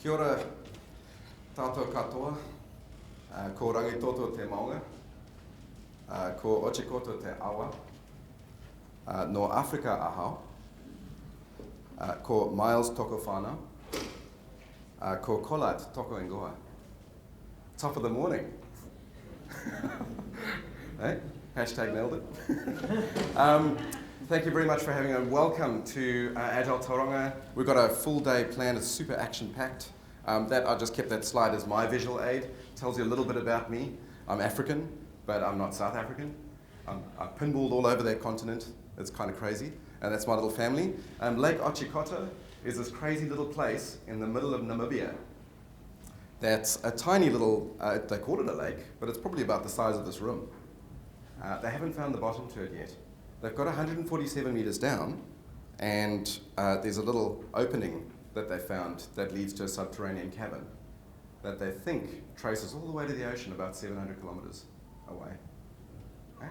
Kia ora tātou katoa, ko rangitoto te maunga, ko ochikoto te awa, no Afrika ahau, ko Miles toko whānau, ko Colart toko ingoa. Top of the morning. Hey? Hashtag nailed it. Thank you very much for having me. Welcome to Agile Tauranga. We've got a full day planned. It's super action-packed. I just kept that slide as my visual aid. Tells you a little bit about me. I'm African, but I'm not South African. I'm pinballed all over that continent. It's kind of crazy. And that's my little family. Lake Ochikoto is this crazy little place in the middle of Namibia. That's a tiny little, they call it a lake, but it's probably about the size of this room. They haven't found the bottom to it yet. They've got 147 meters down, and there's a little opening that they found that leads to a subterranean cavern that they think traces all the way to the ocean about 700 kilometers away. Okay?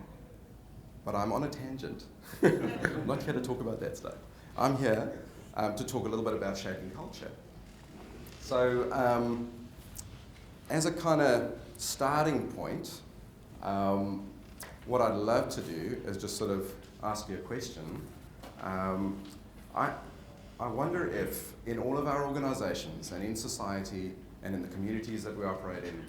But I'm on a tangent. I'm not here to talk about that stuff. I'm here to talk a little bit about shaping culture. So as a kind of starting point, what I'd love to do is just sort of ask you a question. I wonder if in all of our organizations and in society and in the communities that we operate in,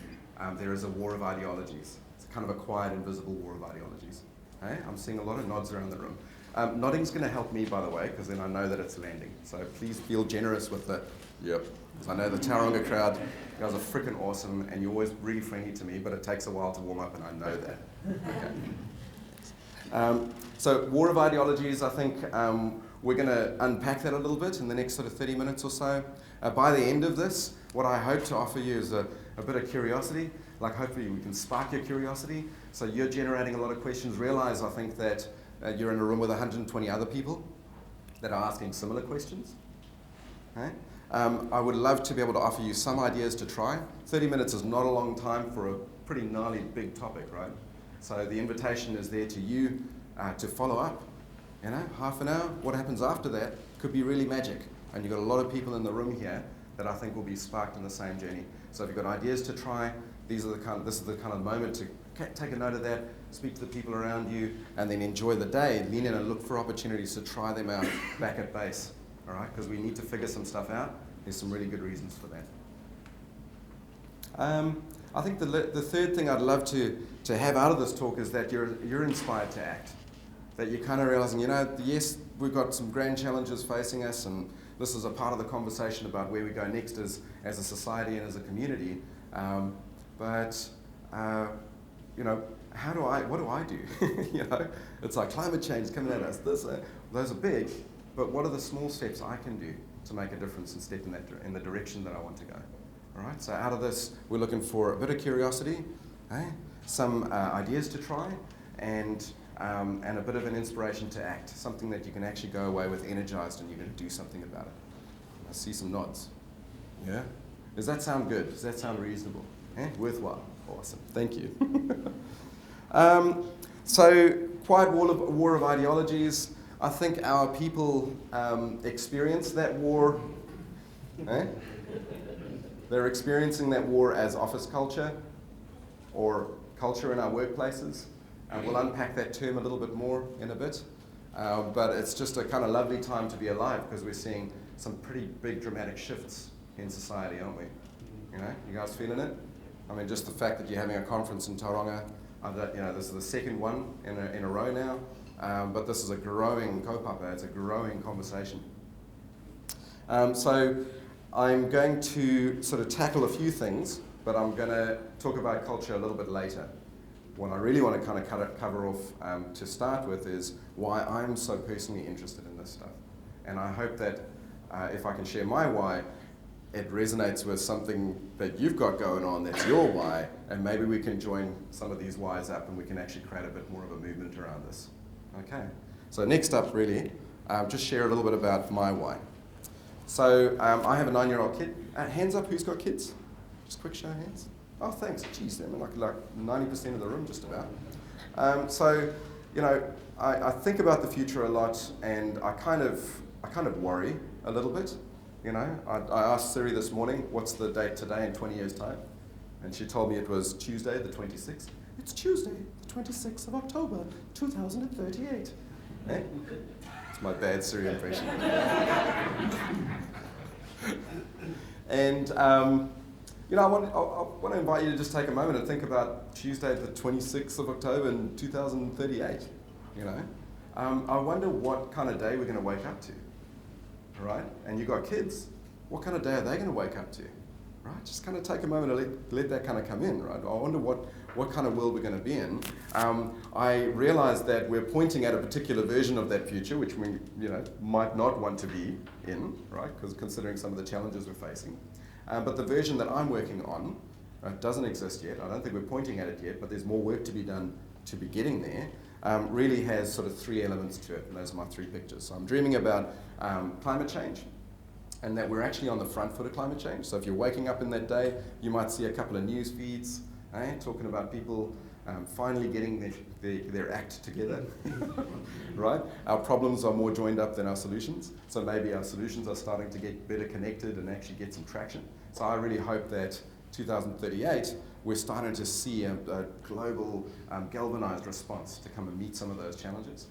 there is a war of ideologies. It's kind of a quiet, invisible war of ideologies. Okay? I'm seeing a lot of nods around the room. Nodding's going to help me, by the way, because then I know that it's landing. So please feel generous with the, yep. So I know the Tauranga crowd, you guys are freaking awesome, and you're always really friendly to me, but it takes a while to warm up, and I know that. Okay. So war of ideologies, I think we're going to unpack that a little bit in the next sort of 30 minutes or so. By the end of this, what I hope to offer you is a bit of curiosity. Like hopefully we can spark your curiosity. So you're generating a lot of questions. Realize, I think, that you're in a room with 120 other people that are asking similar questions. Okay? I would love to be able to offer you some ideas to try. 30 minutes is not a long time for a pretty gnarly big topic, right? So the invitation is there to you to follow up. You know, half an hour, what happens after that could be really magic. And you've got a lot of people in the room here that I think will be sparked in the same journey. So if you've got ideas to try, this is the kind of moment to take a note of that, speak to the people around you, and then enjoy the day. Lean in and look for opportunities to try them out back at base. All right, because we need to figure some stuff out. There's some really good reasons for that. I think the third thing I'd love to have out of this talk is that you're inspired to act. That you're kind of realizing, you know, yes, we've got some grand challenges facing us, and this is a part of the conversation about where we go next as a society and as a community. But you know, what do I do? You know, it's like climate change coming at us. Those are big. But what are the small steps I can do to make a difference and step in the direction that I want to go? All right, so out of this, we're looking for a bit of curiosity, some ideas to try, and a bit of an inspiration to act, something that you can actually go away with energized and you're going to do something about it. I see some nods. Yeah? Does that sound good? Does that sound reasonable? Worthwhile? Awesome. Thank you. So, quiet war of ideologies. I think our people experience that war. They're experiencing that war as office culture or culture in our workplaces. We'll unpack that term a little bit more in a bit. But it's just a kind of lovely time to be alive because we're seeing some pretty big dramatic shifts in society, aren't we? You know, you guys feeling it? I mean, just the fact that you're having a conference in Tauranga, you know, this is the second one in a row now. But this is a growing kaupapa, it's a growing conversation. So I'm going to sort of tackle a few things, but I'm going to talk about culture a little bit later. What I really want to kind of cover off to start with is why I'm so personally interested in this stuff. And I hope that if I can share my why, it resonates with something that you've got going on that's your why, and maybe we can join some of these whys up and we can actually create a bit more of a movement around this. Okay, so next up really, just share a little bit about my why. So I have a 9-year-old kid. Hands up, who's got kids? Just quick show of hands. Oh, thanks. Geez, I'm like 90% of the room just about. So, you know, I think about the future a lot, and I kind of worry a little bit. You know, I asked Siri this morning, what's the date today in 20 years' time? And she told me it was Tuesday, the 26th. It's Tuesday, the 26th of October, 2038. Eh? It's my bad Siri impression. And, you know, I want to invite you to just take a moment and think about Tuesday, the 26th of October in 2038, you know. I wonder what kind of day we're going to wake up to, right? And you've got kids. What kind of day are they going to wake up to, right? Just kind of take a moment and let that kind of come in, right? I wonder what kind of world we're going to be in. I realize that we're pointing at a particular version of that future, which we, you know, might not want to be in, right? Because considering some of the challenges we're facing. But the version that I'm working on doesn't exist yet. I don't think we're pointing at it yet, but there's more work to be done to be getting there. Really has sort of three elements to it, and those are my three pictures. So I'm dreaming about climate change, and that we're actually on the front foot of climate change. So if you're waking up in that day, you might see a couple of news feeds talking about people finally getting their act together, right? Our problems are more joined up than our solutions, so maybe our solutions are starting to get better connected and actually get some traction. So I really hope that 2038, we're starting to see a global galvanized response to come and meet some of those challenges.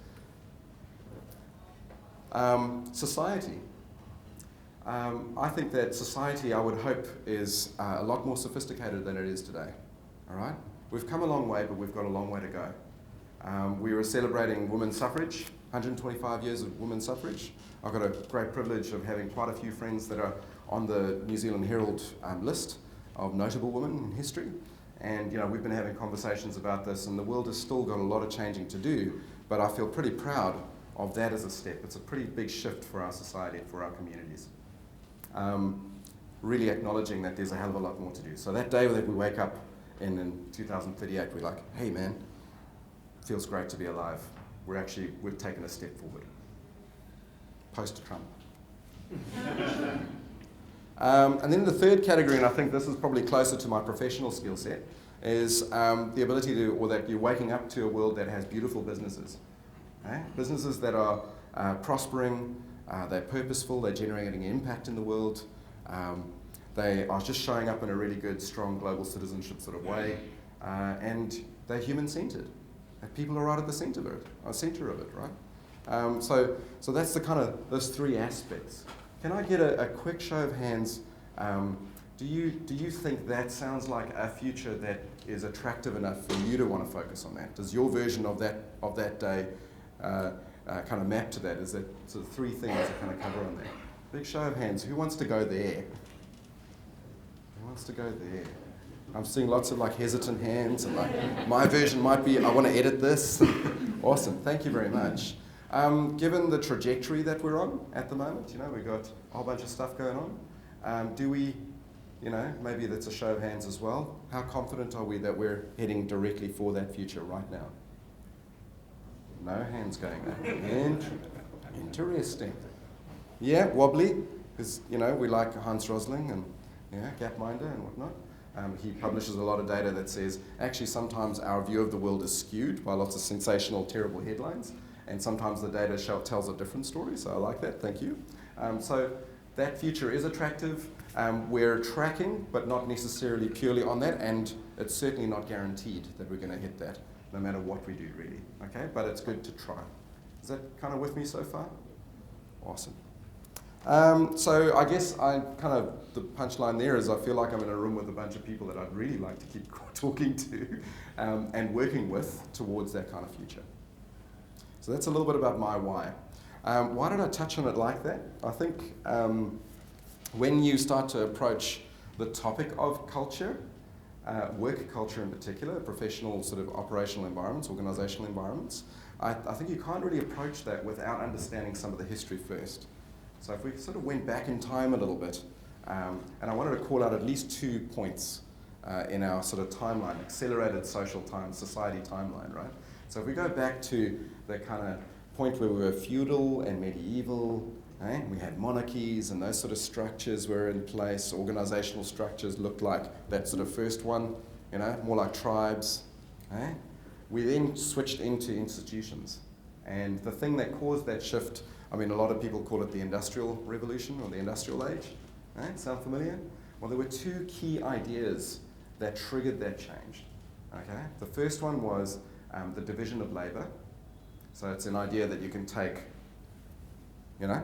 Society. I think that society, I would hope, is a lot more sophisticated than it is today, all right? We've come a long way, but we've got a long way to go. We were celebrating women's suffrage, 125 years of women's suffrage. I've got a great privilege of having quite a few friends that are on the New Zealand Herald list of notable women in history. And you know, we've been having conversations about this, and the world has still got a lot of changing to do, but I feel pretty proud of that as a step. It's a pretty big shift for our society and for our communities. Really acknowledging that there's a hell of a lot more to do. So that day that we wake up in 2038, we're like, hey man, feels great to be alive. We've taken a step forward. Post-Trump. And then the third category, and I think this is probably closer to my professional skill set, is the ability to, or that you're waking up to a world that has beautiful businesses. Businesses that are prospering, they're purposeful, they're generating impact in the world, they are just showing up in a really good, strong global citizenship sort of way, and they're human-centered. People are right at the center of it, right? So that's the kind of, those three aspects. Can I get a quick show of hands? Do you think that sounds like a future that is attractive enough for you to want to focus on that? Does your version of that day kind of map to that? Is that sort of three things that kind of cover on there? Big show of hands. Who wants to go there? Who wants to go there? I'm seeing lots of like hesitant hands, and like my version might be, I want to edit this. Awesome. Thank you very much. Given the trajectory that we're on at the moment, you know, we've got a whole bunch of stuff going on. Do we, you know, maybe that's a show of hands as well. How confident are we that we're heading directly for that future right now? No hands going there. Interesting. Yeah, wobbly, because, you know, we like Hans Rosling and Gapminder and whatnot. He publishes a lot of data that says, actually, sometimes our view of the world is skewed by lots of sensational, terrible headlines. And sometimes the data tells a different story, so I like that, thank you. So that future is attractive. We're tracking, but not necessarily purely on that, and it's certainly not guaranteed that we're going to hit that, no matter what we do, really. Okay, but it's good to try. Is that kind of with me so far? Awesome. So I guess the punchline there is I feel like I'm in a room with a bunch of people that I'd really like to keep talking to and working with towards that kind of future. So that's a little bit about my why. Why did I touch on it like that? I think when you start to approach the topic of culture, work culture in particular, professional sort of operational environments, organizational environments, I think you can't really approach that without understanding some of the history first. So if we sort of went back in time a little bit, and I wanted to call out at least 2 points in our sort of timeline, accelerated social time, society timeline, right? So if we go back to the kind of point where we were feudal and medieval, we had monarchies and those sort of structures were in place, organizational structures looked like that sort of first one, you know, more like tribes. We then switched into institutions. And the thing that caused that shift I mean, a lot of people call it the Industrial Revolution or the Industrial Age. Right? Sound familiar? Well, there were two key ideas that triggered that change. Okay? The first one was the division of labor. So it's an idea that you can take, you know,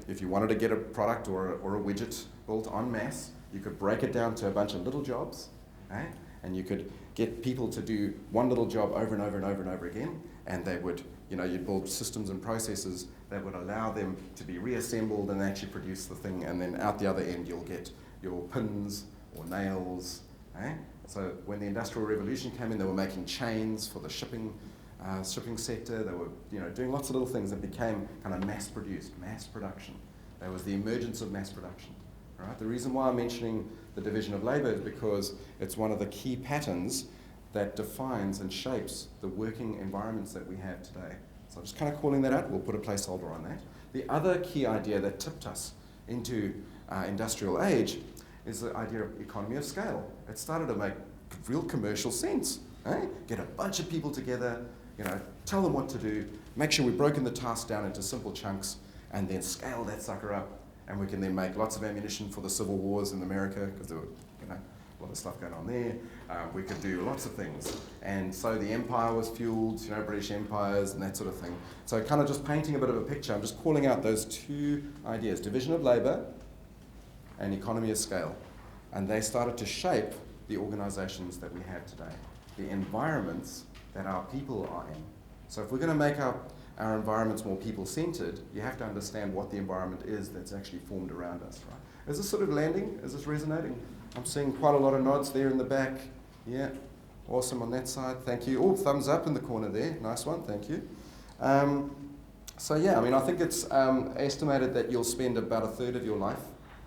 if you wanted to get a product or a widget built en masse, you could break it down to a bunch of little jobs, eh? And you could get people to do one little job over and over and over and over again, and they would, you know, you'd build systems and processes that would allow them to be reassembled and actually produce the thing, and then out the other end you'll get your pins or nails, eh? So when the Industrial Revolution came in, they were making chains for the shipping sector. They were, you know, doing lots of little things that became kind of mass-produced, mass production. There was the emergence of mass production. Right? The reason why I'm mentioning the division of labor is because it's one of the key patterns that defines and shapes the working environments that we have today. So I'm just kind of calling that out. We'll put a placeholder on that. The other key idea that tipped us into industrial age is the idea of economy of scale. It started to make real commercial sense. Eh? Get a bunch of people together, you know, tell them what to do, make sure we've broken the task down into simple chunks, and then scale that sucker up. And we can then make lots of ammunition for the civil wars in America, because there were, you know, a lot of stuff going on there. We could do lots of things. And so the empire was fueled, you know, British empires and that sort of thing. So kind of just painting a bit of a picture, I'm just calling out those two ideas, division of labor and economy of scale. And they started to shape the organizations that we have today, the environments that our people are in. So if we're going to make our environments more people-centered, you have to understand what the environment is that's actually formed around us, right? Is this sort of landing? Is this resonating? I'm seeing quite a lot of nods there in the back. Yeah, awesome on that side, thank you. Oh, thumbs up in the corner there, nice one, thank you. So yeah, I mean, I think it's estimated that you'll spend about a third of your life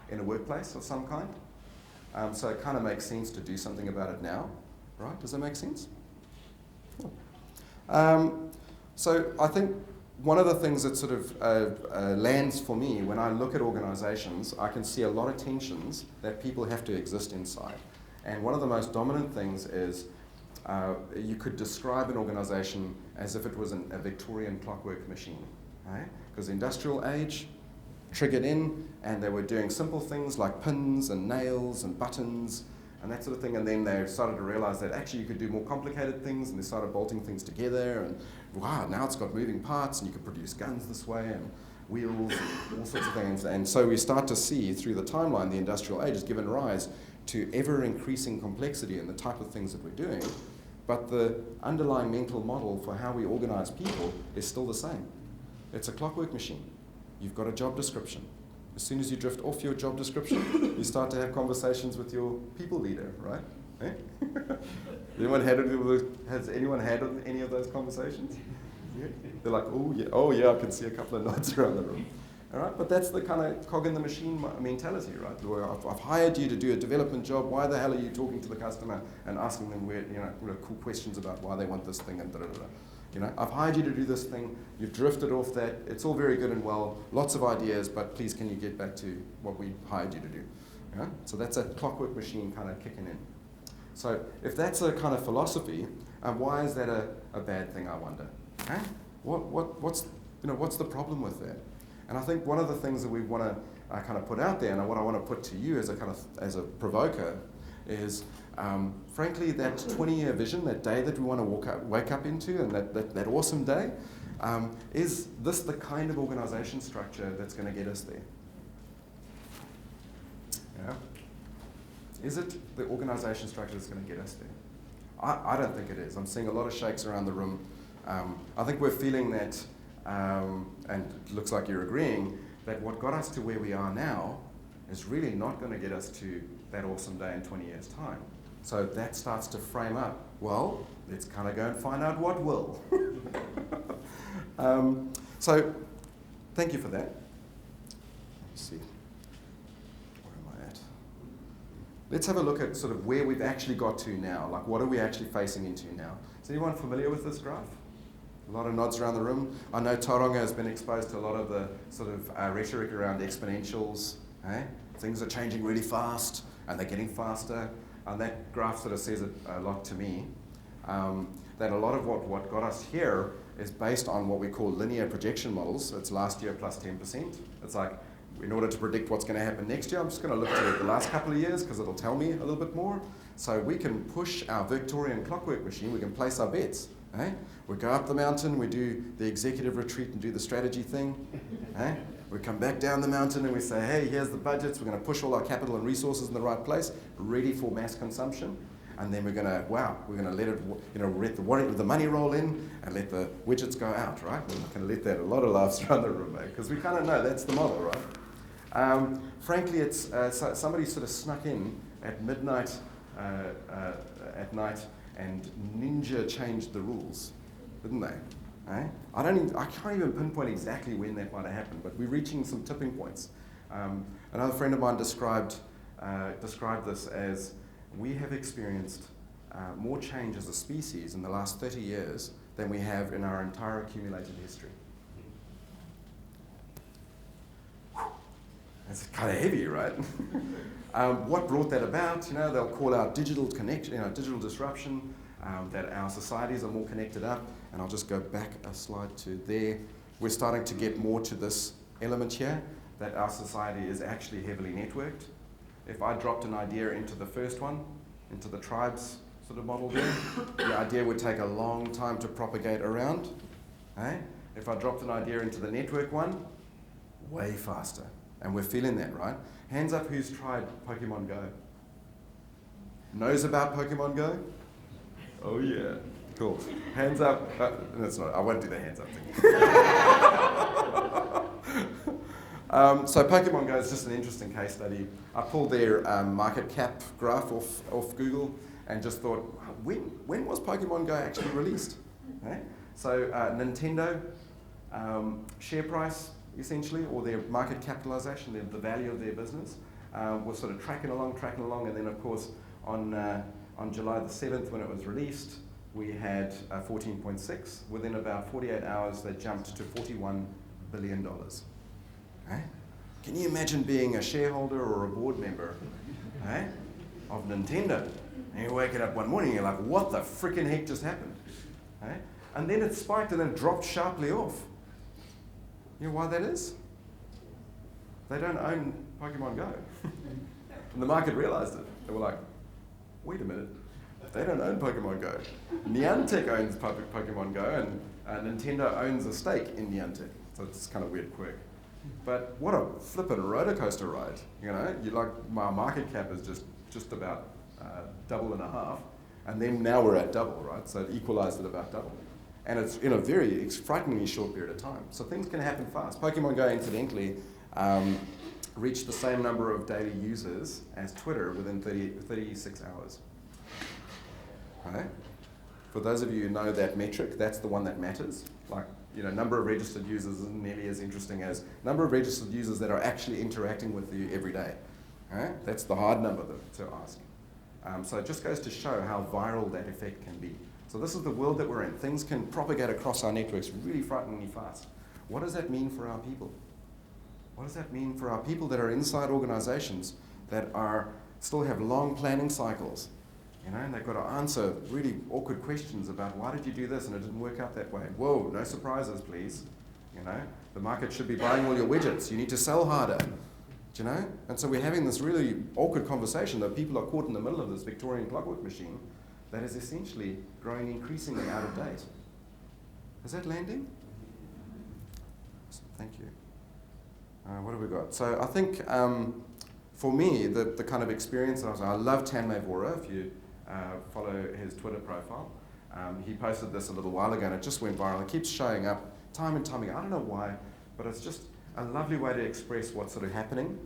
in a workplace of some kind. So it kind of makes sense to do something about it now, right? Does that make sense? Cool. So I think one of the things that sort of lands for me when I look at organizations, I can see a lot of tensions that people have to exist inside. And one of the most dominant things is you could describe an organization as if it was a Victorian clockwork machine, right? Because the industrial age triggered in, and they were doing simple things like pins and nails and buttons and that sort of thing, and then they started to realize that actually you could do more complicated things, and they started bolting things together, and wow, now it's got moving parts, and you can produce guns this way, and wheels, and all sorts of things. And so we start to see through the timeline, the industrial age has given rise to ever-increasing complexity in the type of things that we're doing, but the underlying mental model for how we organize people is still the same. It's a clockwork machine. You've got a job description. As soon as you drift off your job description, you start to have conversations with your people leader, right? Eh? Has anyone had any of those conversations? Yeah. They're like, oh yeah, I can see a couple of nods around the room. All right, but that's the kind of cog in the machine mentality, right? Where I've hired you to do a development job. Why the hell are you talking to the customer and asking them weird, cool questions about why they want this thing and da da da? You know, I've hired you to do this thing, you've drifted off that, it's all very good and well, lots of ideas, but please can you get back to what we hired you to do? Yeah? So that's a clockwork machine kind of kicking in. So if that's a kind of philosophy, why is that a bad thing, I wonder? Okay? What's the problem with that? And I think one of the things that we want to kind of put out there, and what I want to put to you as a provoker, is frankly that 20-year vision, that day that we want to wake up into, and that awesome day, is this the kind of organization structure that's going to get us there? Yeah. Is it the organization structure that's going to get us there? I don't think it is. I'm seeing a lot of shakes around the room. I think we're feeling that, and it looks like you're agreeing, that what got us to where we are now is really not going to get us to that awesome day in 20 years' time. So that starts to frame up, well, let's kind of go and find out what will. So thank you for that. Let's see. Where am I at? Let's have a look at sort of where we've actually got to now. Like, what are we actually facing into now? Is anyone familiar with this graph? A lot of nods around the room. I know Tauranga has been exposed to a lot of the sort of rhetoric around exponentials. Eh? Things are changing really fast, and they're getting faster. And that graph sort of says it a lot to me, that a lot of what got us here is based on what we call linear projection models. It's last year plus 10%. It's like, in order to predict what's going to happen next year, I'm just going to look to the last couple of years because it'll tell me a little bit more. So we can push our Victorian clockwork machine, we can place our bets. Eh? We go up the mountain, we do the executive retreat and do the strategy thing. Eh? We come back down the mountain and we say, hey, here's the budgets, we're going to push all our capital and resources in the right place, ready for mass consumption. And then we're going to, we're going to let it, let the money roll in and let the widgets go out, right? We're going to let that, a lot of laughs around the room, because we kind of know that's the model, right? Frankly, it's somebody sort of snuck in at midnight at night and ninja changed the rules, didn't they? Eh? I can't even pinpoint exactly when that might have happened, but we're reaching some tipping points. Another friend of mine described this as, we have experienced more change as a species in the last 30 years than we have in our entire accumulated history. It's kind of heavy, right? What brought that about? They'll call out digital digital disruption, that our societies are more connected up. And I'll just go back a slide to there. We're starting to get more to this element here, that our society is actually heavily networked. If I dropped an idea into the first one, into the tribes sort of model there, the idea would take a long time to propagate around. Eh? If I dropped an idea into the network one, way faster. And we're feeling that, right? Hands up who's tried Pokemon Go? Knows about Pokemon Go? Oh yeah, cool. Hands up. That's not, I won't do the hands up thing. So Pokemon Go is just an interesting case study. I pulled their market cap graph off Google and just thought, when was Pokemon Go actually released? Okay? So Nintendo, share price, essentially, or their market capitalization, the value of their business, was sort of tracking along, and then of course on July the 7th when it was released, we had 14.6. Within about 48 hours, they jumped to $41 billion. Okay? Can you imagine being a shareholder or a board member of Nintendo? And you're waking up one morning and you're like, what the frickin' heck just happened? Okay? And then it spiked and then dropped sharply off. You know why that is? They don't own Pokemon Go. And the market realized it. They were like, wait a minute, they don't own Pokemon Go. Niantic owns Pokemon Go, and Nintendo owns a stake in Niantic. So it's kind of a weird quirk. But what a flippin' roller coaster ride. My market cap is just about double and a half, and then now we're at double, right? So it equalized at about double. And it's in a very frighteningly short period of time. So things can happen fast. Pokemon Go, incidentally, reached the same number of daily users as Twitter within 36 hours. Right? For those of you who know that metric, that's the one that matters. Like, number of registered users isn't nearly as interesting as number of registered users that are actually interacting with you every day. Right? That's the hard number to ask. So it just goes to show how viral that effect can be. So this is the world that we're in. Things can propagate across our networks really frighteningly fast. What does that mean for our people? What does that mean for our people that are inside organizations that still have long planning cycles? And they've got to answer really awkward questions about why did you do this and it didn't work out that way. Whoa, no surprises, please. The market should be buying all your widgets. You need to sell harder. And so we're having this really awkward conversation that people are caught in the middle of this Victorian clockwork machine that is essentially growing increasingly out of date. Is that landing? Thank you. What have we got? So I think for me, the kind of experience, I love Tanmay Vora, if you follow his Twitter profile. He posted this a little while ago and it just went viral. It keeps showing up time and time again. I don't know why, but it's just a lovely way to express what's sort of happening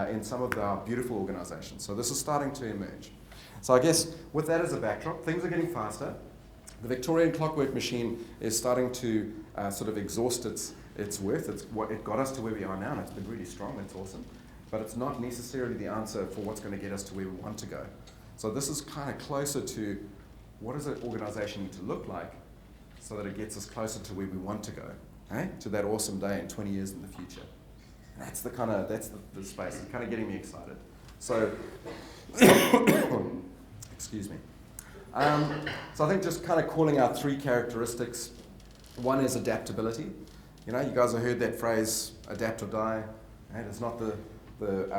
in some of our beautiful organizations. So this is starting to emerge. So I guess with that as a backdrop, things are getting faster. The Victorian clockwork machine is starting to sort of exhaust its worth. It got us to where we are now, and it's been really strong. It's awesome. But it's not necessarily the answer for what's going to get us to where we want to go. So this is kind of closer to what does an organization need to look like so that it gets us closer to where we want to go, to that awesome day in 20 years in the future. That's the space. It's kind of getting me excited. So, excuse me. So I think just kind of calling out three characteristics One is adaptability. You know, you guys have heard that phrase, adapt or die. Right? It's not the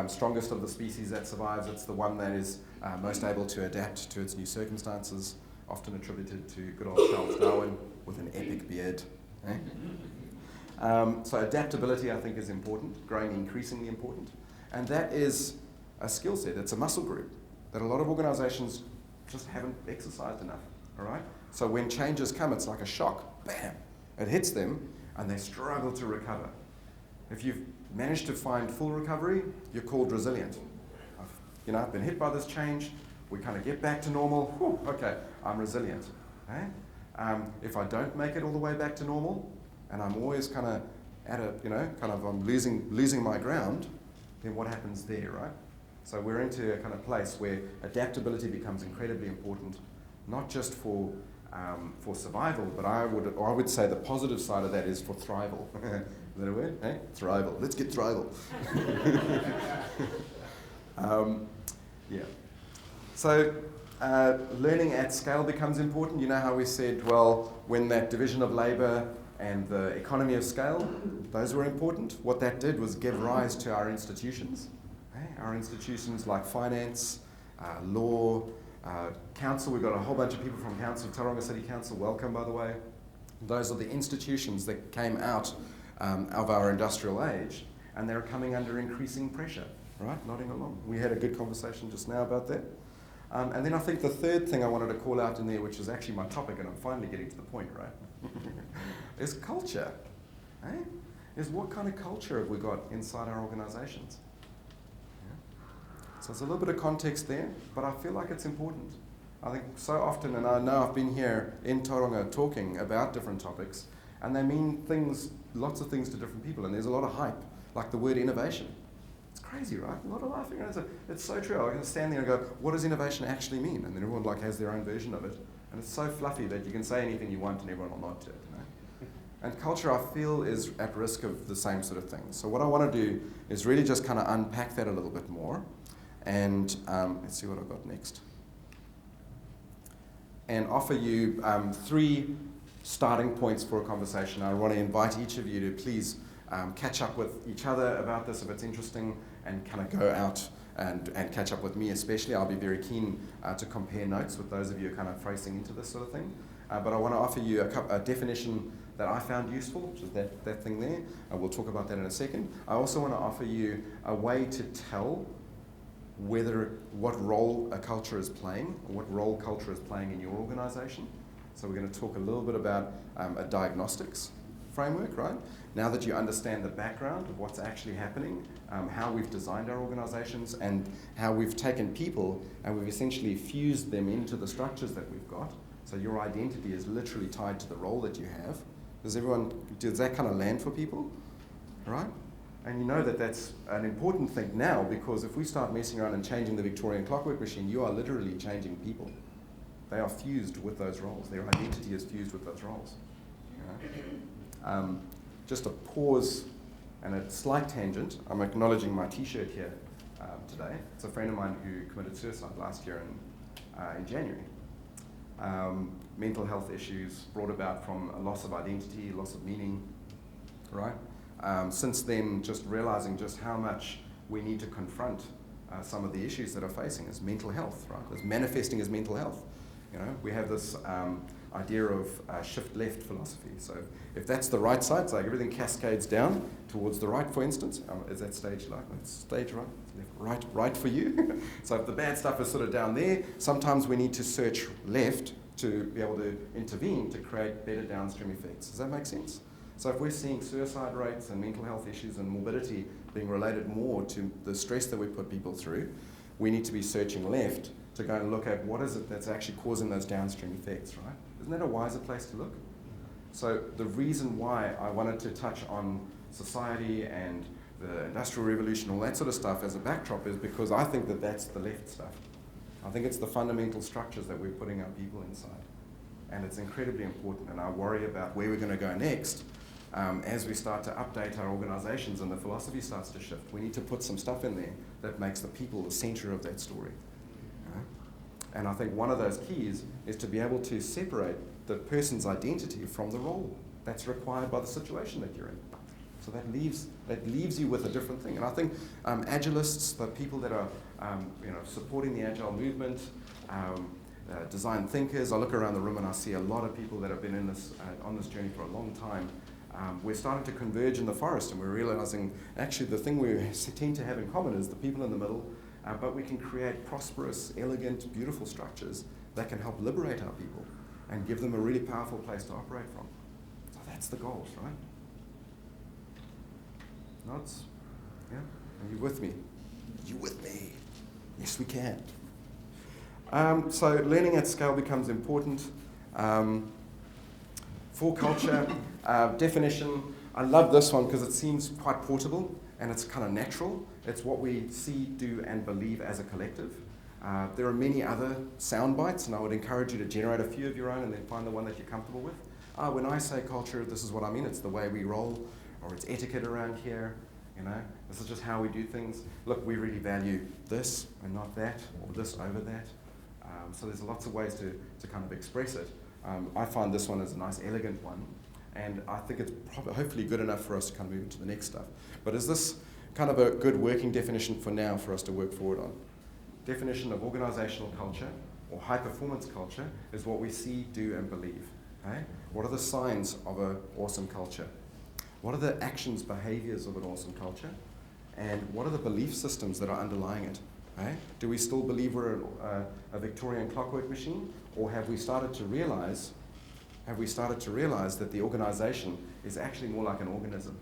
strongest of the species that survives, it's the one that is most able to adapt to its new circumstances, often attributed to good old Charles Darwin with an epic beard. Eh? So adaptability, I think, is important, growing increasingly important. And that is a skill set, it's a muscle group that a lot of organizations just haven't exercised enough, all right? So when changes come, it's like a shock, bam, it hits them, and they struggle to recover. If you've managed to find full recovery, you're called resilient. I've been hit by this change, we kind of get back to normal, whew, okay, I'm resilient. Okay? If I don't make it all the way back to normal, and I'm always kind of at a, I'm losing my ground, then what happens there, right? So we're into a kind of place where adaptability becomes incredibly important, not just for survival, but I would say the positive side of that is for thrival. Is that a word? Eh? Thrival. Let's get thrival. Yeah. So learning at scale becomes important. You know how we said, well, when that division of labour and the economy of scale, those were important. What that did was give rise to our institutions. Our institutions like finance, law, council. We've got a whole bunch of people from council, Tauranga City Council, welcome by the way. Those are the institutions that came out of our industrial age, and they're coming under increasing pressure, right? Nodding along. We had a good conversation just now about that. And then I think the third thing I wanted to call out in there, which is actually my topic, and I'm finally getting to the point, right? is culture. Eh? Is what kind of culture have we got inside our organizations? So there's a little bit of context there, but I feel like it's important. I think so often, and I know I've been here in Tauranga talking about different topics, and they mean things, lots of things to different people, and there's a lot of hype, like the word innovation. It's crazy, right? A lot of laughing. It's so true. I can stand there and go, what does innovation actually mean? And then everyone has their own version of it. And it's so fluffy that you can say anything you want and everyone will nod to it. And culture, I feel, is at risk of the same sort of thing. So what I want to do is really just kind of unpack that a little bit more. And let's see what I've got next. And offer you 3 starting points for a conversation. I want to invite each of you to please catch up with each other about this if it's interesting, and kind of go out and catch up with me especially. I'll be very keen to compare notes with those of you kind of facing into this sort of thing. But I want to offer you a definition that I found useful, which is that thing there. We'll talk about that in a second. I also want to offer you a way to tell what role a culture is playing, or what role culture is playing in your organization. So we're going to talk a little bit about a diagnostics framework, right? Now that you understand the background of what's actually happening, how we've designed our organizations, and how we've taken people and we've essentially fused them into the structures that we've got. So your identity is literally tied to the role that you have. Does that kind of land for people? All right? And you know that that's an important thing now, because if we start messing around and changing the Victorian clockwork machine, you are literally changing people. They are fused with those roles. Their identity is fused with those roles. You know? Just a pause and a slight tangent. I'm acknowledging my T-shirt here today. It's a friend of mine who committed suicide last year in January. Mental health issues brought about from a loss of identity, loss of meaning, right? Since then, just realizing just how much we need to confront some of the issues that are facing as mental health, right? As manifesting as mental health. You know, we have this idea of shift left philosophy. So if that's the right side, it's like everything cascades down towards the right, for instance. Is that stage right? That's stage right? Left, right for you. So if the bad stuff is sort of down there, sometimes we need to search left to be able to intervene to create better downstream effects. Does that make sense? So if we're seeing suicide rates and mental health issues and morbidity being related more to the stress that we put people through, we need to be searching left to go and look at what is it that's actually causing those downstream effects, right? Isn't that a wiser place to look? So the reason why I wanted to touch on society and the Industrial Revolution, all that sort of stuff as a backdrop, is because I think that that's the left stuff. I think it's the fundamental structures that we're putting our people inside. And it's incredibly important, and I worry about where we're going to go next as we start to update our organizations and the philosophy starts to shift. We need to put some stuff in there that makes the people the center of that story. And I think one of those keys is to be able to separate the person's identity from the role. that's required by the situation that you're in. So that leaves you with a different thing. And I think Agilists, the people that are supporting the Agile movement, design thinkers, I look around the room and I see a lot of people that have been in this on this journey for a long time. We're starting to converge in the forest, and we're realizing actually the thing we tend to have in common is the people in the middle, but we can create prosperous, elegant, beautiful structures that can help liberate our people and give them a really powerful place to operate from. So that's the goals, right? Nods? Yeah? Are you with me? You with me? Yes, we can. So learning at scale becomes important. For culture, definition, I love this one because it seems quite portable and it's kind of natural. It's what we see, do, and believe as a collective. There are many other sound bites, and I would encourage you to generate a few of your own and then find the one that you're comfortable with. When I say culture, this is what I mean. It's the way we roll, or it's etiquette around here. This is just how we do things. Look, we really value this and not that, or this over that. So there's lots of ways to kind of express it. I find this one as a nice, elegant one, and I think it's hopefully good enough for us to kind of move into the next stuff. But is this kind of a good working definition for now for us to work forward on? Definition of organizational culture, or high-performance culture, is what we see, do, and believe. Okay? What are the signs of an awesome culture? What are the actions, behaviors of an awesome culture? And what are the belief systems that are underlying it? Okay? Do we still believe we're a Victorian clockwork machine, or have we started to realize that the organization is actually more like an organism?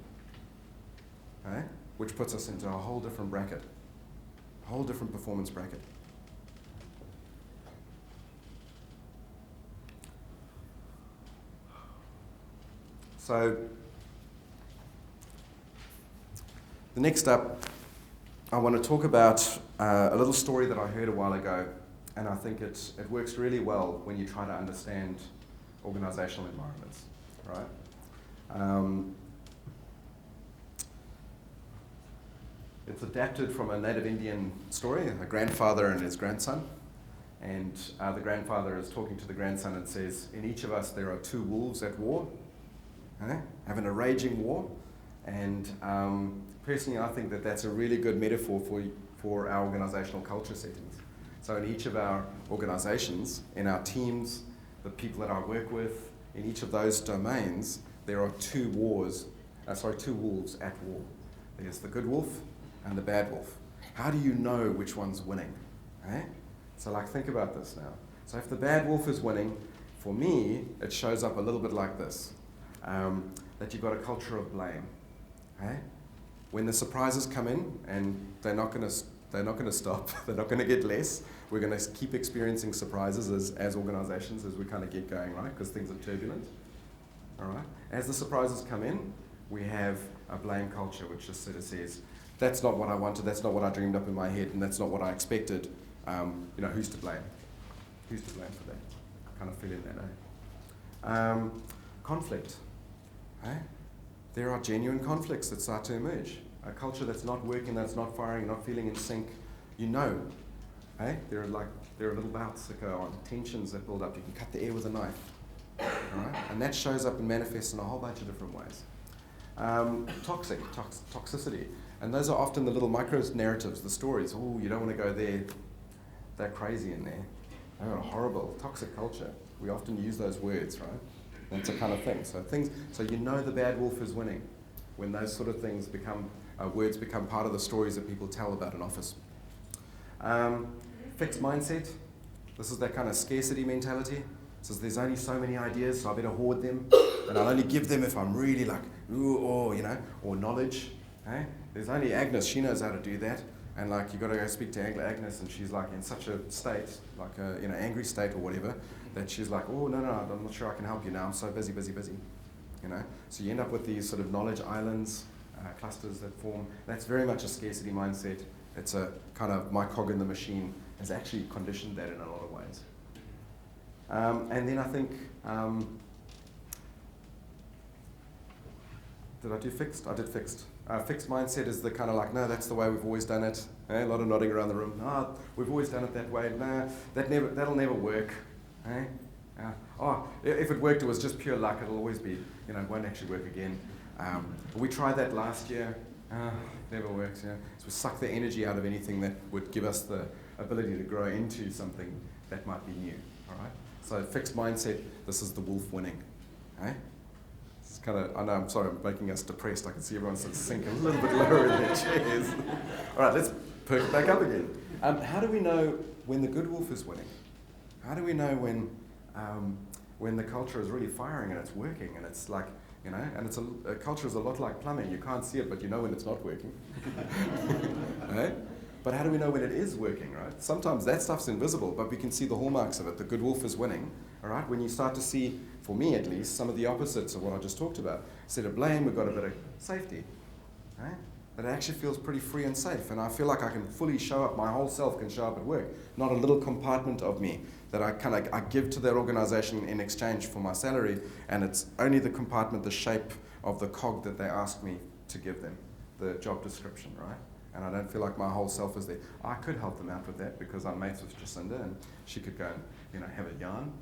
Okay? Which puts us into a whole different bracket, a whole different performance bracket. So the next up, I want to talk about a little story that I heard a while ago, and I think it works really well when you try to understand organizational environments, right? It's adapted from a native Indian story, a grandfather and his grandson, and the grandfather is talking to the grandson and says, in each of us there are two wolves at war, having a raging war, and personally I think that that's a really good metaphor for our organizational culture settings. So in each of our organizations, in our teams, the people that I work with, in each of those domains, there are two wolves at war. There's the good wolf and the bad wolf. How do you know which one's winning? So think about this now. So if the bad wolf is winning, for me, it shows up a little bit like this, that you've got a culture of blame. When the surprises come in, and they're not going to stop, they're not going to get less. We're going to keep experiencing surprises as organizations as we kind of get going, right? Because things are turbulent. All right. As the surprises come in, we have a blame culture, which just sort of says, that's not what I wanted, that's not what I dreamed up in my head, and that's not what I expected. Who's to blame? Who's to blame for that? Kind of feel in that, conflict. There are genuine conflicts that start to emerge. A culture that's not working, that's not firing, not feeling in sync, there are little bouts that go on, tensions that build up. You can cut the air with a knife, all right? And that shows up and manifests in a whole bunch of different ways. Toxicity, and those are often the little micro narratives, the stories. Oh, you don't want to go there. They're crazy in there. They've got a horrible, toxic culture. We often use those words, right? That's a kind of thing. So you know the bad wolf is winning when those sort of things words become part of the stories that people tell about an office. Fixed mindset. This is that kind of scarcity mentality. It says there's only so many ideas, so I better hoard them, and I'll only give them if I'm really or knowledge. There's only Agnes, she knows how to do that, and you've got to go speak to Agnes, and she's in such a state, angry state or whatever, that she's no, I'm not sure I can help you now, I'm so busy. So you end up with these sort of knowledge islands, clusters that form. That's very much a scarcity mindset. It's a kind of my cog in the machine has actually conditioned that in a lot of ways. And then I think, did I do fixed? I did fixed. Fixed mindset is the kind of no, that's the way we've always done it. A lot of nodding around the room. No, we've always done it that way. No, that'll never work. If it worked, it was just pure luck. It'll always be, it won't actually work again. We tried that last year. Never works, So we suck the energy out of anything that would give us the ability to grow into something that might be new, all right? So fixed mindset, this is the wolf winning, okay? It's kind of, I know, I'm sorry, I'm making us depressed. I can see everyone sort of sink a little bit lower in their chairs. All right, let's perk it back up again. How do we know when the good wolf is winning? How do we know when the culture is really firing and it's working and it's like, and it's a culture is a lot like plumbing. You can't see it, but you know when it's not working. Right? But how do we know when it is working, right? Sometimes that stuff's invisible, but we can see the hallmarks of it. The good wolf is winning, all right? When you start to see, for me at least, some of the opposites of what I just talked about. Instead of blame, we've got a bit of safety, right? But it actually feels pretty free and safe, and I feel like I can fully show up, my whole self can show up at work, not a little compartment of me that I give to that organization in exchange for my salary, and it's only the compartment, the shape of the cog that they ask me to give them, the job description, right? And I don't feel like my whole self is there. I could help them out with that because I'm mates with Jacinda and she could go and have a yarn,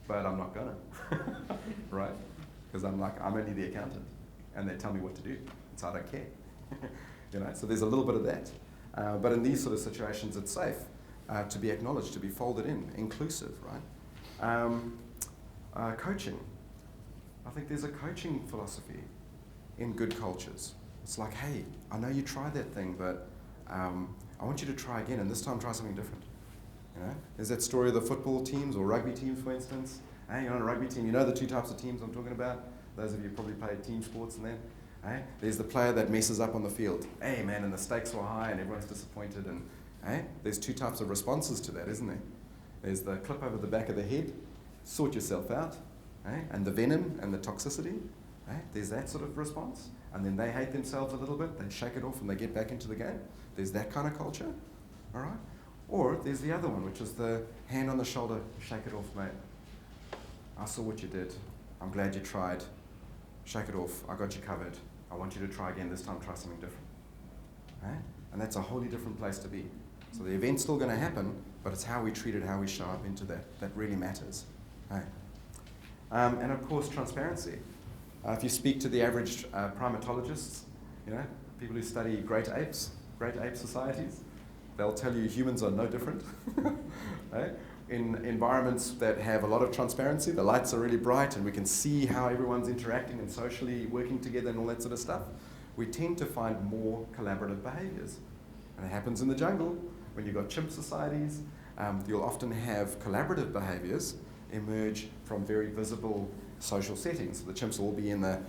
but I'm not gonna, right? Because I'm only the accountant and they tell me what to do, and so I don't care. So there's a little bit of that. But in these sort of situations, it's safe to be acknowledged, to be folded in, inclusive, right? Coaching. I think there's a coaching philosophy in good cultures. It's like, hey, I know you tried that thing, but I want you to try again, and this time try something different. There's that story of the football teams or rugby teams, for instance. Hey, you're on a rugby team, you know the two types of teams I'm talking about? Those of you who probably played team sports and that. Hey, there's the player that messes up on the field. Hey, man, and the stakes were high and everyone's disappointed. And hey, there's two types of responses to that, isn't there? There's the clip over the back of the head, sort yourself out, and the venom and the toxicity. There's that sort of response. And then they hate themselves a little bit, they shake it off and they get back into the game. There's that kind of culture, all right? Or there's the other one, which is the hand on the shoulder, shake it off, mate. I saw what you did. I'm glad you tried. Shake it off, I got you covered. I want you to try again, this time try something different. And that's a wholly different place to be. So the event's still going to happen, but it's how we treat it, how we show up into that really matters. And of course, transparency. If you speak to the average primatologists, people who study great ape societies, they'll tell you humans are no different. In environments that have a lot of transparency, the lights are really bright and we can see how everyone's interacting and socially working together and all that sort of stuff, we tend to find more collaborative behaviors. And it happens in the jungle. When you've got chimp societies, you'll often have collaborative behaviors emerge from very visible social settings. So the chimps will all be in the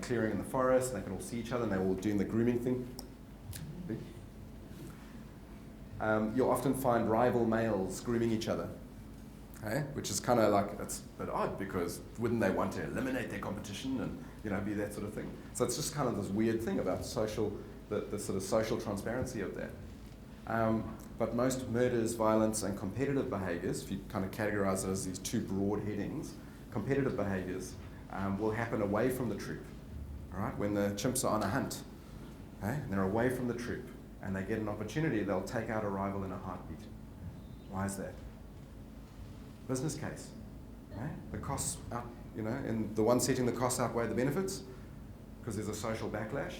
clearing in the forest, and they can all see each other, and they're all doing the grooming thing. You'll often find rival males grooming each other, which is kind of like, it's a bit odd because wouldn't they want to eliminate their competition and be that sort of thing? So it's just kind of this weird thing about the sort of social transparency of that. But most murders, violence, and competitive behaviours, if you kind of categorise it as these two broad headings, competitive behaviours will happen away from the troop, all right? When the chimps are on a hunt, and they're away from the troop, and they get an opportunity, they'll take out a rival in a heartbeat. Why is that? Business case, The costs out, in the one setting the costs outweigh the benefits because there's a social backlash,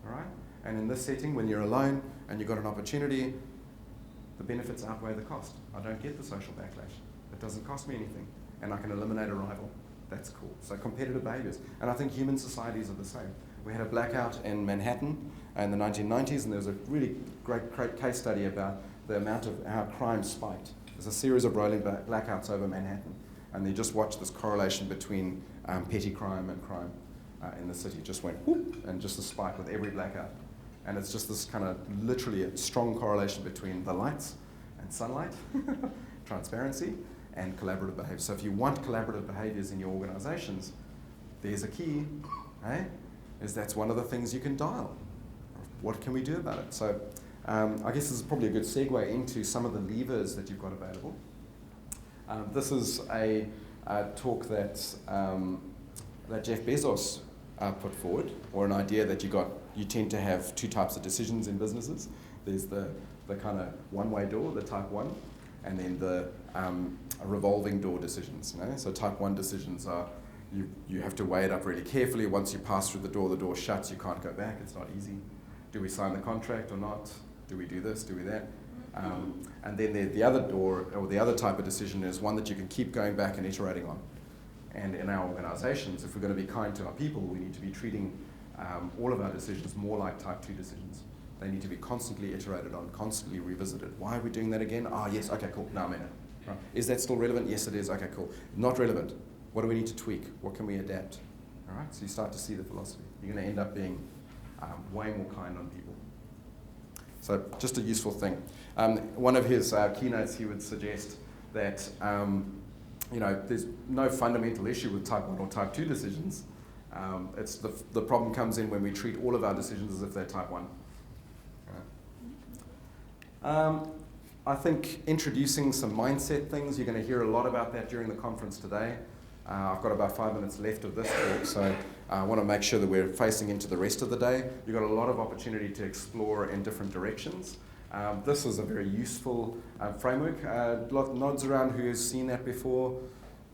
all right? And in this setting, when you're alone and you've got an opportunity, the benefits outweigh the cost. I don't get the social backlash. It doesn't cost me anything, and I can eliminate a rival. That's cool. So competitive behaviours. And I think human societies are the same. We had a blackout in Manhattan in the 1990s, and there was a really great case study about the amount of how crime spiked. There's a series of rolling blackouts over Manhattan, and they just watched this correlation between petty crime and crime in the city. Just went whoop, and just a spike with every blackout. And it's just this kind of literally a strong correlation between the lights and sunlight, transparency, and collaborative behaviour. So if you want collaborative behaviours in your organisations, there's a key, is that's one of the things you can dial. What can we do about it? So I guess this is probably a good segue into some of the levers that you've got available. This is a talk that Jeff Bezos put forward, or an idea that you tend to have two types of decisions in businesses. There's the kind of one-way door, the type 1, and then the revolving door decisions. So type 1 decisions are you have to weigh it up really carefully. Once you pass through the door shuts, you can't go back, it's not easy. Do we sign the contract or not? Do we do this, do we that? And then the other door, or the other type of decision is one that you can keep going back and iterating on. And in our organizations, if we're going to be kind to our people, we need to be treating all of our decisions more like type 2 decisions. They need to be constantly iterated on, constantly revisited. Why are we doing that again? Yes, okay, cool, now I'm in it. Right. Is that still relevant? Yes, it is, okay, cool. Not relevant. What do we need to tweak? What can we adapt? All right, so you start to see the philosophy. You're going to end up being way more kind on people. So just a useful thing. One of his keynotes, he would suggest that there's no fundamental issue with type 1 or type 2 decisions. It's the problem comes in when we treat all of our decisions as if they're type 1. I think introducing some mindset things, you're going to hear a lot about that during the conference today. I've got about 5 minutes left of this talk, so I want to make sure that we're facing into the rest of the day. You've got a lot of opportunity to explore in different directions. This is a very useful framework. Nods around who has seen that before.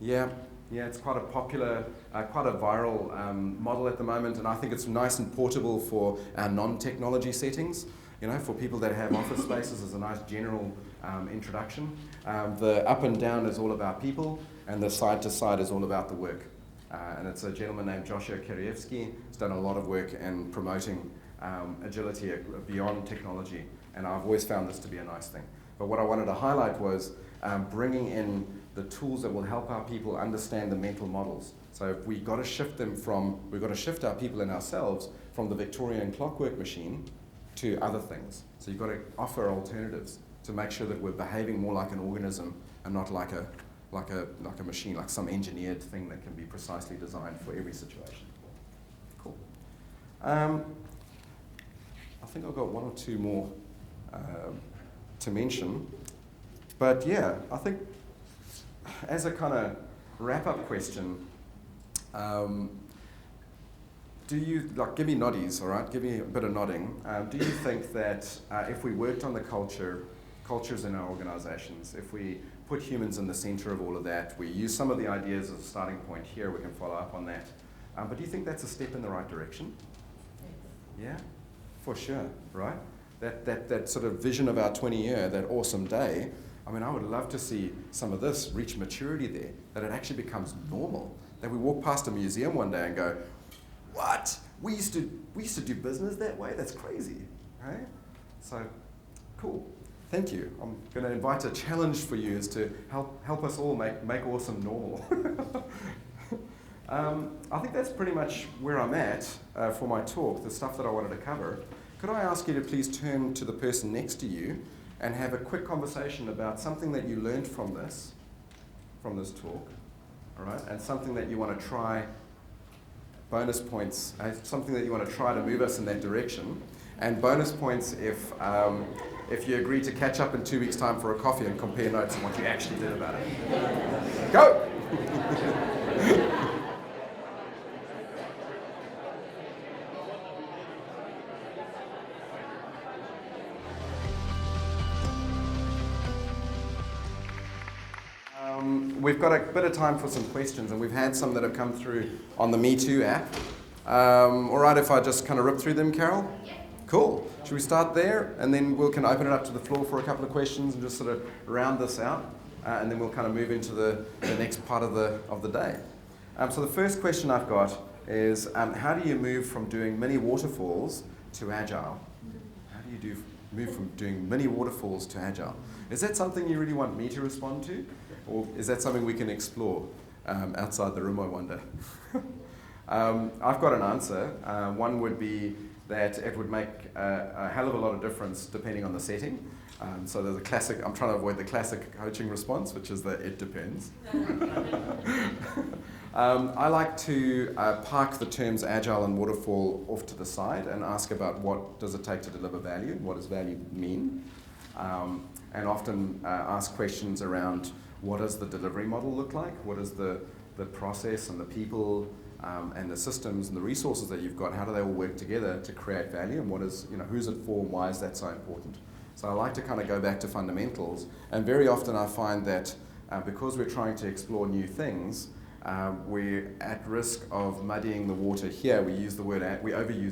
Yeah, it's quite a popular, quite a viral model at the moment, and I think it's nice and portable for our non-technology settings. For people that have office spaces as a nice general introduction. The up and down is all about people, and the side to side is all about the work. And it's a gentleman named Joshua Kirievsky who's done a lot of work in promoting agility beyond technology, and I've always found this to be a nice thing. But what I wanted to highlight was bringing in the tools that will help our people understand the mental models. So we've got to shift our people and ourselves from the Victorian clockwork machine to other things. So you've got to offer alternatives to make sure that we're behaving more like an organism and not like a machine, like some engineered thing that can be precisely designed for every situation. Cool. I think I've got one or two more to mention. But yeah, I think as a kind of wrap-up question, do you, give me noddies, all right? Give me a bit of nodding. Do you think that if we worked on the cultures in our organizations, if we put humans in the center of all of that, we use some of the ideas as a starting point here, we can follow up on that. But do you think that's a step in the right direction? Yeah, for sure, right? That sort of vision of our 20-year, that awesome day, I mean, I would love to see some of this reach maturity there, that it actually becomes normal, that we walk past a museum one day and go, what? We used to do business that way? That's crazy, right? So, cool. Thank you. I'm going to invite a challenge for you is to help us all make awesome normal. I think that's pretty much where I'm at for my talk, the stuff that I wanted to cover. Could I ask you to please turn to the person next to you and have a quick conversation about something that you learned from this talk, all right? And something that you want to try, bonus points, something that you want to try to move us in that direction. And bonus points if you agree to catch up in 2 weeks' time for a coffee and compare notes on what you actually did about it. Go! We've got a bit of time for some questions, and we've had some that have come through on the Me Too app. All right, if I just kind of rip through them, Carol? Yeah. Cool. Should we start there, and then we can open it up to the floor for a couple of questions and just sort of round this out, and then we'll kind of move into the next part of the day. So the first question I've got is, how do you move from doing mini waterfalls to Agile? How do you move from doing mini waterfalls to Agile? Is that something you really want me to respond to? Or is that something we can explore outside the room, I wonder? I've got an answer. One would be that it would make a hell of a lot of difference depending on the setting. So there's a classic, I'm trying to avoid the classic coaching response, which is that it depends. I like to park the terms agile and waterfall off to the side and ask about what does it take to deliver value, what does value mean, and often ask questions around what does the delivery model look like, what is the process and the people and the systems and the resources that you've got, how do they all work together to create value, and what is, who's it for and why is that so important? So I like to kind of go back to fundamentals, and very often I find that because we're trying to explore new things, we're at risk of muddying the water here. We overuse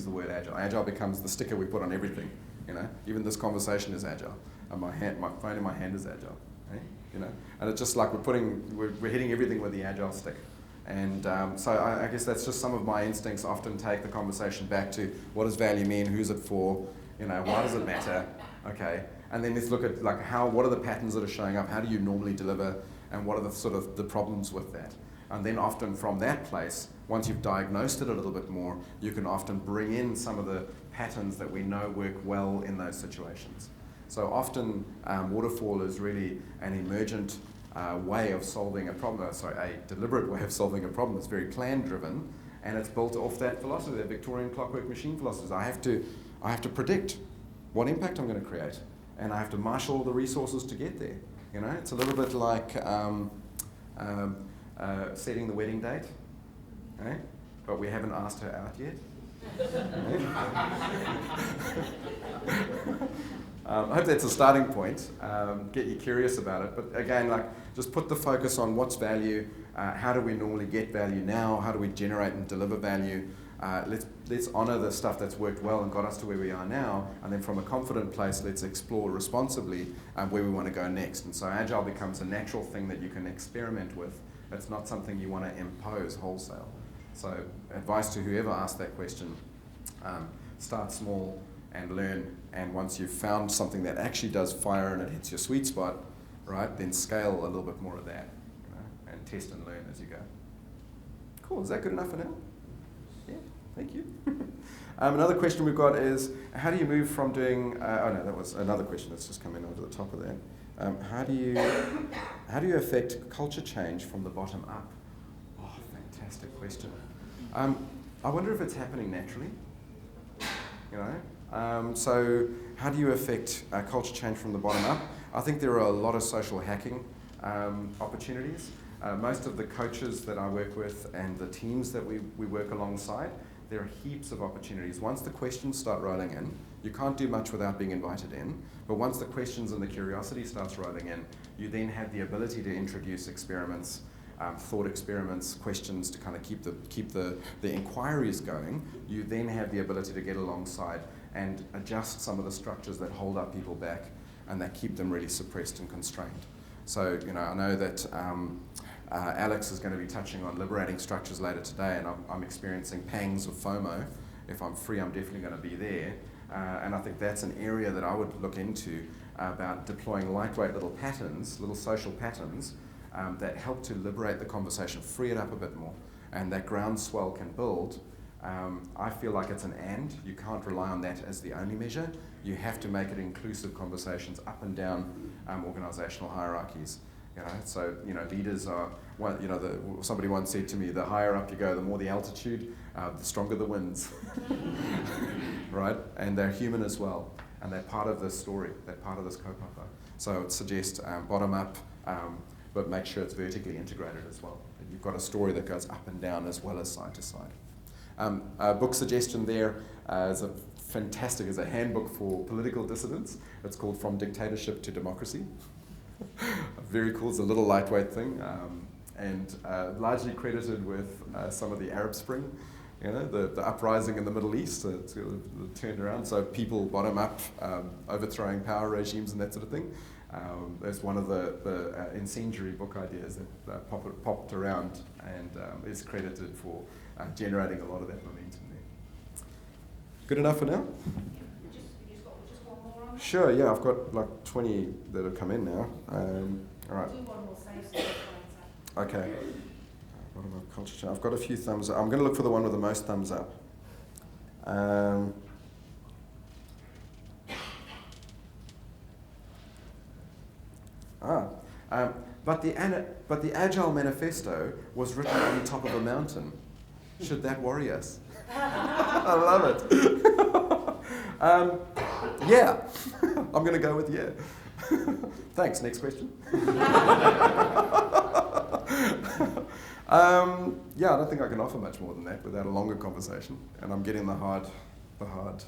the word agile. Agile becomes the sticker we put on everything. Even this conversation is agile, and my phone in my hand is agile. And it's just like we're hitting everything with the agile stick. And so I guess that's just some of my instincts. Often take the conversation back to what does value mean, who's it for, why does it matter, okay? And then let's look at what are the patterns that are showing up, how do you normally deliver, and what are the sort of the problems with that? And then often from that place, once you've diagnosed it a little bit more, you can often bring in some of the patterns that we know work well in those situations. So often waterfall is really an emergent way of solving a problem, a deliberate way of solving a problem. It's very plan driven, and it's built off that philosophy, that Victorian clockwork machine philosophy. I have to predict what impact I'm going to create, and I have to marshal all the resources to get there. It's a little bit like setting the wedding date, but we haven't asked her out yet. I hope that's a starting point. Get you curious about it, but again, just put the focus on what's value. How do we normally get value now? How do we generate and deliver value? Let's honour the stuff that's worked well and got us to where we are now, and then from a confident place, let's explore responsibly where we want to go next. And so Agile becomes a natural thing that you can experiment with. It's not something you want to impose wholesale. So advice to whoever asked that question, start small and learn, and once you've found something that actually does fire and it hits your sweet spot, right, then scale a little bit more of that, and test and learn as you go. Cool, is that good enough for now? Yeah, thank you. Another question we've got is, how do you move from doing, that was another question that's just come in over the top of that. How do you affect culture change from the bottom up? Oh, fantastic question. I wonder if it's happening naturally, So how do you affect culture change from the bottom up? I think there are a lot of social hacking opportunities. Most of the coaches that I work with and the teams that we work alongside, there are heaps of opportunities. Once the questions start rolling in, you can't do much without being invited in, but once the questions and the curiosity starts rolling in, you then have the ability to introduce experiments, thought experiments, questions to kind of keep the inquiries going. You then have the ability to get alongside and adjust some of the structures that hold up people back and that keep them really suppressed and constrained. So, I know that Alex is going to be touching on liberating structures later today, and I'm experiencing pangs of FOMO. If I'm free, I'm definitely going to be there. And I think that's an area that I would look into about deploying lightweight little patterns, little social patterns that help to liberate the conversation, free it up a bit more, and that groundswell can build. I feel like it's an and. You can't rely on that as the only measure. You have to make it inclusive conversations up and down organizational hierarchies. So leaders are, somebody once said to me, the higher up you go, the more the altitude, the stronger the winds, right? And they're human as well, and they're part of this story, they're part of this kaupapa. So I would suggest bottom up, but make sure it's vertically integrated as well. That you've got a story that goes up and down as well as side to side. A book suggestion there is is a handbook for political dissidents. It's called From Dictatorship to Democracy. Very cool, it's a little lightweight thing, and largely credited with some of the Arab Spring, the uprising in the Middle East. It's turned around, so people bottom up, overthrowing power regimes and that sort of thing. There's one of the incendiary book ideas that popped around and is credited for generating a lot of that momentum there. Good enough for now? Just one more on that? Sure, yeah, I've got like 20 that have come in now. All right. Do one more save so Okay. What about culture change? I've got a few thumbs up. I'm going to look for the one with the most thumbs up. But the Agile Manifesto was written on the top of a mountain. Should that worry us? I love it. Yeah, I'm going to go with yeah. Thanks. Next question. Yeah, I don't think I can offer much more than that without a longer conversation, and I'm getting the hard It's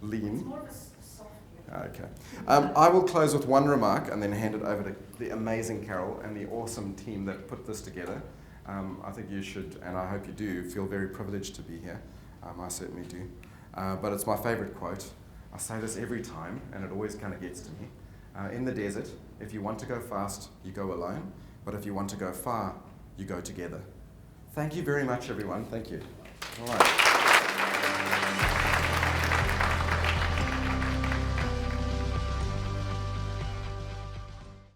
lean. more of a soft Okay. I will close with one remark and then hand it over to the amazing Carol and the awesome team that put this together. I think you should, and I hope you do, feel very privileged to be here. I certainly do. But it's my favourite quote. I say this every time, and it always kind of gets to me. In the desert, if you want to go fast, you go alone. But if you want to go far, you go together. Thank you very much, everyone. Thank you. All right.